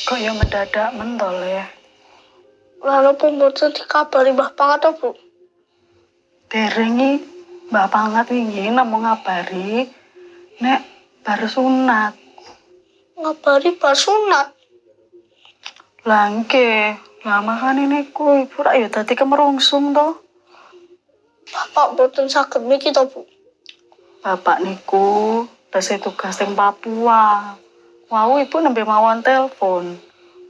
Kok ya mendadak mentol ya? Lalu pemboten dikabari Mbah Pangat Bu? Derengi Mbak Pangat wingi namung ngabari nek baru sunat. Ngabari bar sunat. Lah nggih, lah makane niku ibu rak ya dadi kemerungsung to. Bapak boten saged miki to Bu? Bapak niku tesih tugas teng Papua. Wau ibu nembe mawon telepon.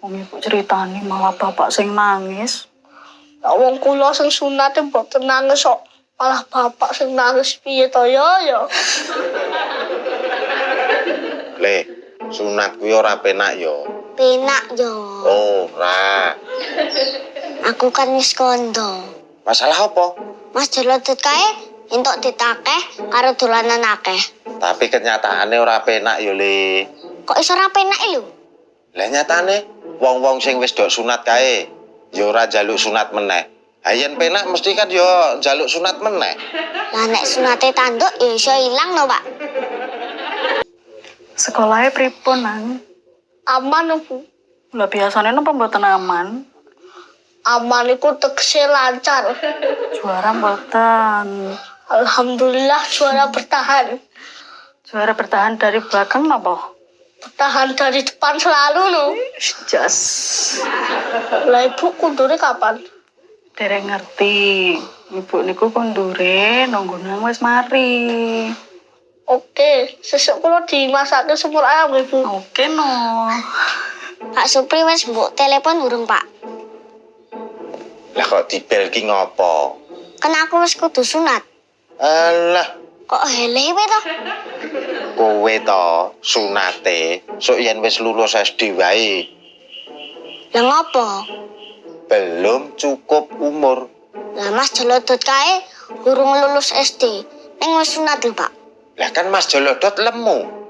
Wong ibu ceritani malah bapak sing nangis. Lah wong kula sing sunate boten nangis kok. Malah bapak sing nangis piye to ya? Le, sunat kuwi ora penak yo. Penak yo. Ora. Aku kan wis kondo. Masalah apa? Mas Jolodot kae entuk ditakeh karo dolanan akeh. Tapi kenyataane ora penak yo, Le. Kok iso ora penak lho? Lah nyatane wong-wong sing wis dok sunat kae yo ora njaluk sunat meneh. Ha yen penak mesti kan yo njaluk sunat meneh. Lah nek sunate tanduk ya iso ilang no, Pak. Sekolahnya pripun nang? Aman Bu. Lah biasane napa mboten aman? Aman iku tegese lancar. Juara mboten. Alhamdulillah juara bertahan. Juara bertahan dari belakang napa? Bertahan dari depan selalu no. Jas. Lah Ibu kundure kapan? Dereng ngerti. Ibu niku kondure nunggu nang wis mari. Oke, sesuk kula dimasake semur ayam Ibu. Oke no. Pak Supri wis mbok telepon urung, Pak? Lah kok dibel ki ngopo? Kan aku wis kudu sunat. Alah, Kok heleh wae to? kowe to sunate sok yen wis lulus SD wae. Lah ngopo? Belum cukup umur. Lah Mas Jolodot kae urung lulus SD. Ning wis sunat lho, Pak. Lah kan Mas Jolodot lemu.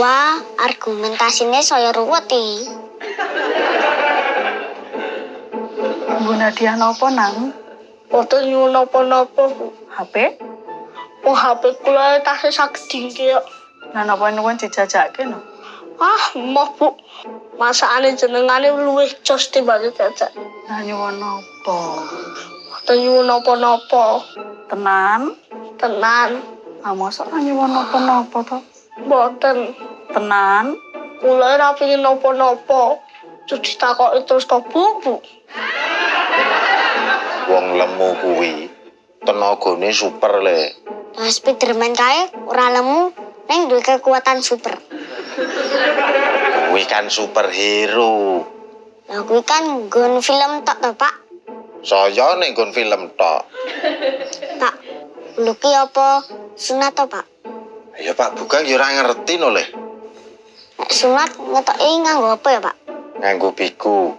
Wah, argumentasinya saya ruwet iki. Bu Nadia napa nang? Boten nyuwun napa-napa Bu. HP? Oh HP kula tasih saged dingke kok. Nah napa nuwun dijajake no? Ah, moh Bu. Masakane jenengane luwih jos timbang jajak. Nah nyuwun napa? Boten nyuwun napa-napa. Tenan? Tenan. Ah mosok ora nyuwun napa-napa to? Boten. Tenan? Kula ora pengin napa-napa. Cuci takoki terus to Bu. Wong lemu kuwi tenagane super le. Lah Spiderman kae ora lemu ning duwe kekuatan super. Kuwi kan superhero. Lah kuwi kan nggon film tok to, Pak. Saya ning nggon film tok. Pak, lho ki apa sunat to, Pak? Ya Pak Bugang ya ora ngerti no le. Nek sunat ngetoki nganggo apa ya, Pak? Nganggo biku.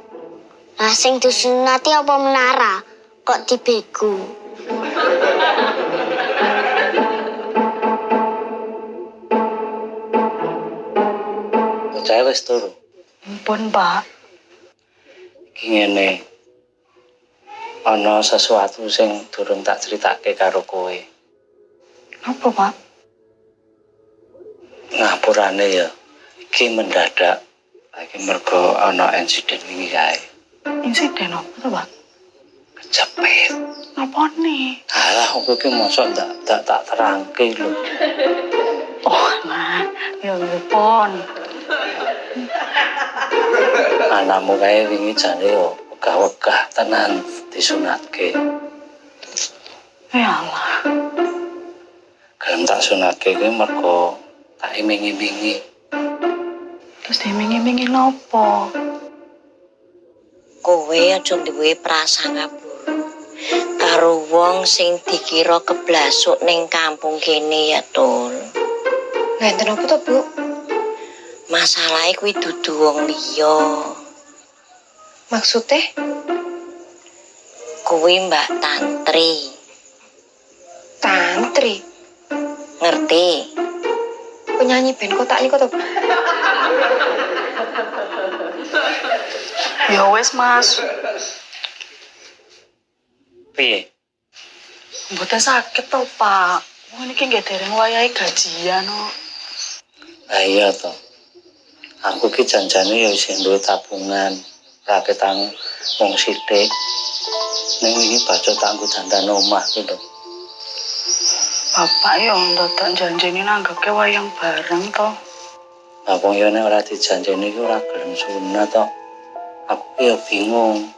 Lah sing disunati apa menara? Kok dibegu? Bocah wis turu. Ampun Pak. Iki ngene. Ana sesuatu sing durung tak critake karo kowe. Apa Pak? Ngapurane ya. Iki mendadak. Iki mergo ana insiden wingi kae. Insiden apa to Pak? Kejepit. Apa nih? Alah, aku iki mosok tak terangke lho. Oh nah, ya pon. Anakmu kae wingi jane yo wegah-wegah tenan disunatke. Ya Allah. Gelem tak sunatke kuwi mergo tak iming-imingi. Terus dimingi-mingi nopo? Kowe aja duwe prasangka buruk karo wong sing dikira keblasuk ning kampung kene ya, Tul. Lah enten apa to, Bu? Masalahe kuwi dudu wong liya. Maksudnya? Kuwi Mbak Tantri. Tantri. Ngerti? Penyanyi band kotak niku to, Bu? Ya wes Mas. Piye? Mboten sakit to Pak. Wong niki nggih dereng wayahe gajian kok. Lah iya to. Aku ki janjane ya isih duwe tabungan. Ra ketang wong sithik. Ning wingi baca tak nggo dandan omah ki lho. Bapak ya dadak janjine nanggepke wayang bareng to. Lah wong yo nek ora dijanjeni ki ora gelem sunat to. Aku ki ya bingung.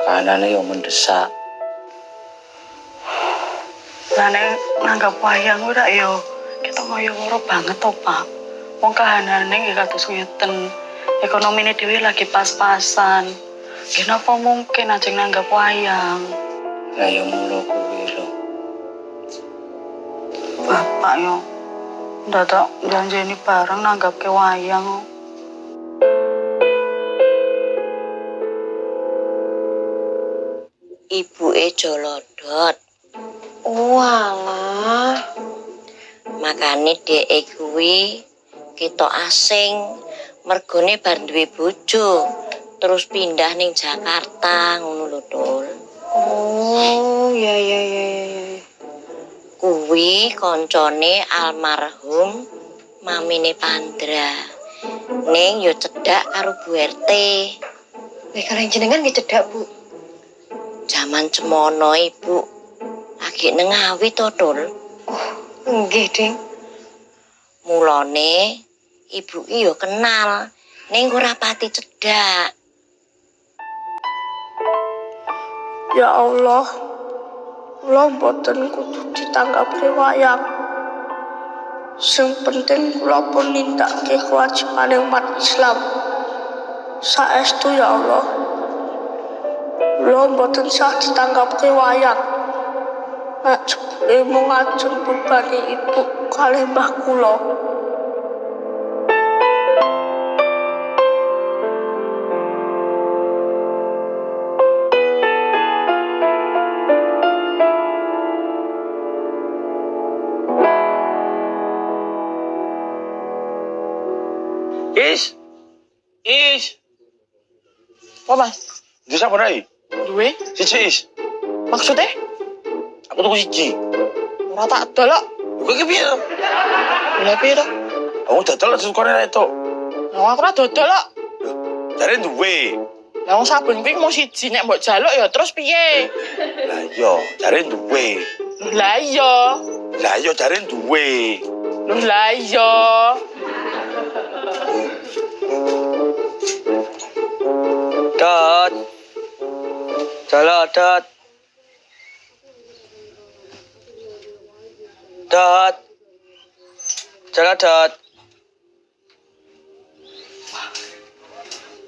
Kahanane yo mendesak. Lah nek nanggap wayang ora yo kita ngoyo loro banget to, Pak. Wong kahanane nggih kados ngeten. Ekonomine dhewe lagi pas-pasan. Kenapa mungkin ajeng nanggap wayang? Lah yo mulo kuwi lho. Bapak yo dadak janjeni bareng nanggapke wayang. Ibuke jolodot. Walah. Makane dhek kuwi ketok asing mergone bar duwe bojo terus pindah ning Jakarta ngono lho, Dul. Oh, ya. Kuwi koncone almarhum mamine Pandra. Ning yo cedhak karo Bu RT. Lek kalian jenengan nggih cedak, Bu. Jaman cemono Ibu lagi nang Ngawi to, Dul. Nggih, Ding. Mulane ibu ki yo kenal ning ora pati cedhak. Ya Allah, kula mboten kudu ditanggapke wayang. Sing penting kula pun nindakake kewajibane umat Islam. Saestu ya Allah. Kula mboten sah ditanggapke wayang. Nek jebule mung ajeng bebane ibu kalih mbah kula. Is. Apa Mas? Duwe sapa rai? Duwe? Siji is. Maksudnya? Aku tuku siji. Ora tak delok. Kok iki piye? Lha piye to? Aku dodol sukone rek to. Lah aku ora dodol kok. Jare duwe. Lah wong saben kuwi mung siji nek mbok jaluk ya terus piye? Lah iya, jare duwe. Lah iya. Lah iya jare duwe. Loh lah iya. Dot. Jala dot. Dot. Jala dot.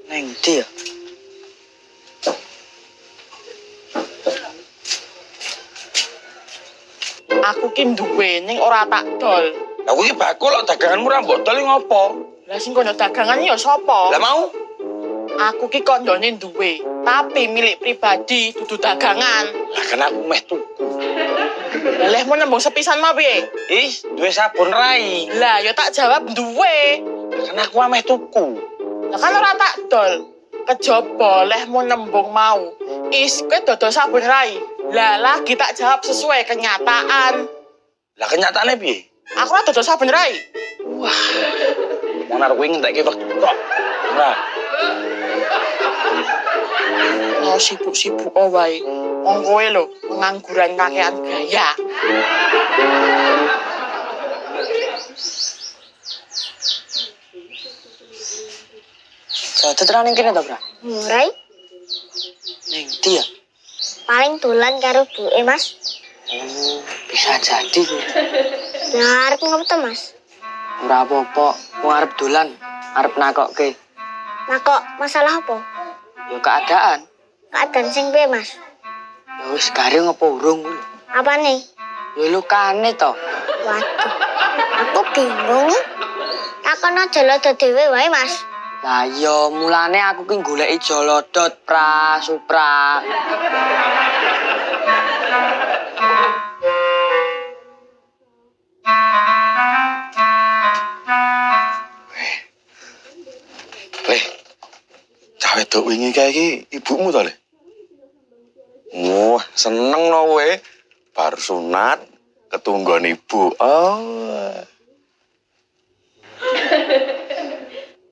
Neng dia. Aku ki duwe ning ora tak dol. Lah kuwi bakul kok daganganmu ra mbok dol ngopo? Lah sing kono dagangan ya sapa? Lah mau? Aku ki kondone duwe, tapi milik pribadi dudu dagangan. Lah kan aku meh tuku. Lah lehmu nembung sepisan mah piye? Is, duwe sabun rai. Lah ya tak jawab duwe. Lah kan aku meh tuku. Lah kan ora tak dol. Kejaba lehmu nembung mau. Is kowe dodol sabun rai. Lah lagi tak jawab sesuai kenyataan. Lah kenyataane piye? Aku ora dodol sabun rai. Monar kuwi ngentekke wektu tok. Ora. Oh sibuk-sibuk wae. Wong kowe lho pengangguran kakean gaya. Jatuh terang ning kene to, Bra? Murai Neng dia. paling dolan karo buke, Mas. Oh, bisa jadi kuwi. Lah arep ngopo to, Mas? Ora apa-apa, wong arep dolan, arep nakokke. Nah kok masalah apa? Ya keadaan. Keadaan sing piye, Mas? Ya wis garing apa urung kuwi. Apane? Ya lukane to. Waduh. Aku bingung. Takono jolodot dhewe wae, Mas. Lah iya, mulane aku ki goleki jolodot pra supra. Le. Cah wedok wingi kae iki ibumu to, Le? Wah, seneng no kowe. Bar sunat ketunggon ibu. Oh.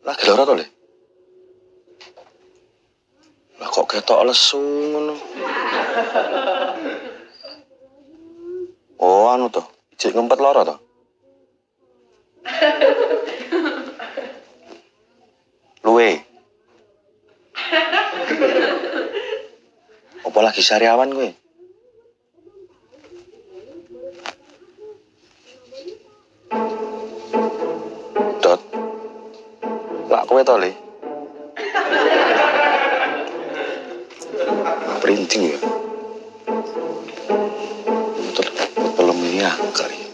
Lagi lara to, Le? Lah kok ketok lesu ngono. Oh, anu to. Ijik ngempet lara to. Luwe. Apa lagi sariawan gue? Dot. Lah kowe to, Le? Printing ya. Betul, belum ini angker ya.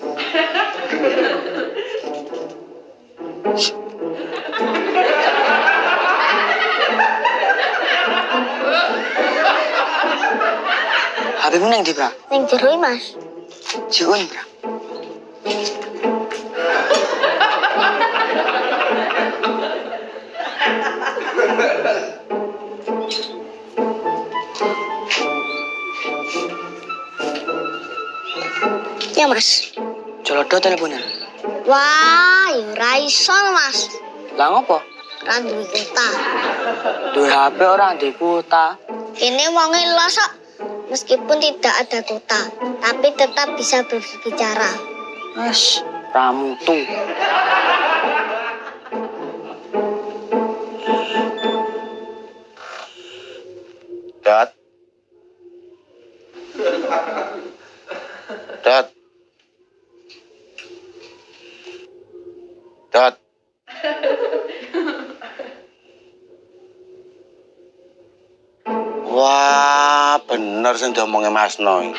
HP-mu neng di, Pra? Ning jero iki, Mas. Jiun, Pra. Ya, Mas. Jolodot teleponan. Wah, ya ora iso, Mas. Lah ngopo? Ra duwe kuota. Duwe HP orang di kuota. Ini wonge los kok. Meskipun tidak ada kuota, tapi tetap bisa berbicara. Mas, ramutu. Dot. Dot. Dot. Wah, bener sing diomongnya Mas Noy.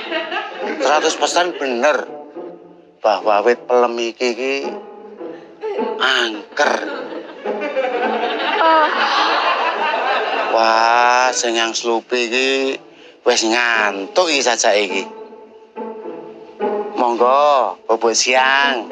100% bener bahwa wit pelem iki angker. Wah, sing yang slupi iki wis ngantuk iki saja iki. Monggo, bubuk siang.